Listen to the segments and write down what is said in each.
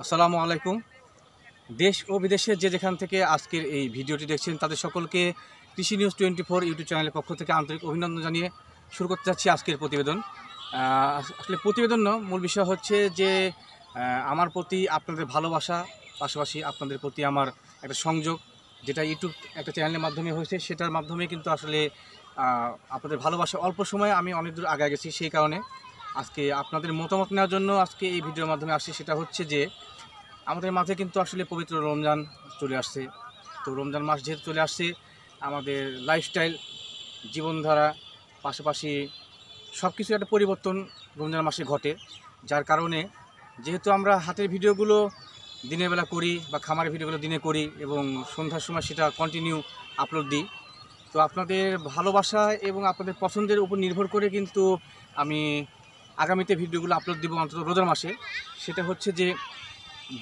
আসসালামু আলাইকুম। দেশ ও বিদেশের যে যেখান থেকে আজকের এই ভিডিওটি দেখছেন তাদের সকলকে কৃষি নিউজ 24 ইউটিউব চ্যানেলের পক্ষ থেকে আন্তরিক অভিনন্দন জানিয়ে শুরু করতে যাচ্ছি আজকের প্রতিবেদন। আসলে প্রতিবেদন না, মূল বিষয় হচ্ছে যে আমার প্রতি আপনাদের ভালোবাসা, পাশাপাশি আপনাদের প্রতি আমার একটা সংযোগ, যেটা ইউটিউব একটা চ্যানেলের মাধ্যমে হয়েছে, সেটার মাধ্যমে কিন্তু আসলে আপনাদের ভালোবাসা অল্প সময়ে আমি অনেক দূর আগায় গেছি। সেই কারণে আজকে আপনাদের মতামত নেওয়ার জন্য আজকে এই ভিডিওর মাধ্যমে আসছি। সেটা হচ্ছে যে আমাদের মাঝে কিন্তু আসলে পবিত্র রমজান চলে আসছে। তো রমজান মাস যেহেতু চলে আসছে, আমাদের লাইফস্টাইল, জীবনধারা, পাশাপাশি সব কিছু একটা পরিবর্তন রমজান মাসে ঘটে। যার কারণে যেহেতু আমরা হাতের ভিডিওগুলো দিনের বেলা করি বা খামারের ভিডিওগুলো দিনে করি এবং সন্ধ্যার সময় সেটা কন্টিনিউ আপলোড দিই, তো আপনাদের ভালোবাসা এবং আপনাদের পছন্দের উপর নির্ভর করে কিন্তু আমি আগামীতে ভিডিওগুলো আপলোড দেবো অন্তত রোজার মাসে। সেটা হচ্ছে যে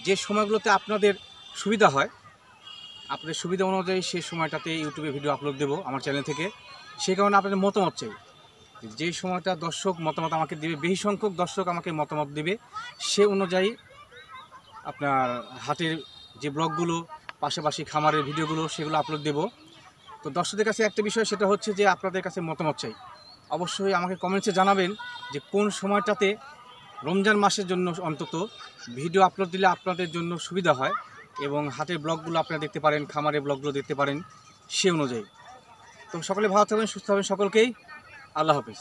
যে সময়গুলোতে আপনাদের সুবিধা হয়, আপনাদের সুবিধা অনুযায়ী সেই সময়টাতে ইউটিউবে ভিডিও আপলোড দেবো আমার চ্যানেল থেকে। সেই কারণে আপনাদের মতামত চাই। যে সময়টা দর্শক মতামত আমাকে দেবে, বেশি সংখ্যক দর্শক আমাকে মতামত দেবে, সে অনুযায়ী আপনার হাটের যে ব্লগগুলো, পাশাপাশি খামারের ভিডিওগুলো, সেগুলো আপলোড দেবো। তো দর্শকদের কাছে একটা বিষয়, সেটা হচ্ছে যে আপনাদের কাছে মতামত চাই। অবশ্যই আমাকে কমেন্টসে জানাবেন যে কোন সময়টাতে রমজান মাসের জন্য অন্তত ভিডিও আপলোড দিলে আপনাদের জন্য সুবিধা হয় এবং হাটের ব্লগগুলো আপনারা দেখতে পারেন, খামারের ব্লগগুলো দেখতে পারেন সে অনুযায়ী। তো সকলে ভালো থাকবেন, সুস্থ হবেন, সকলকেই আল্লাহ হাফেজ।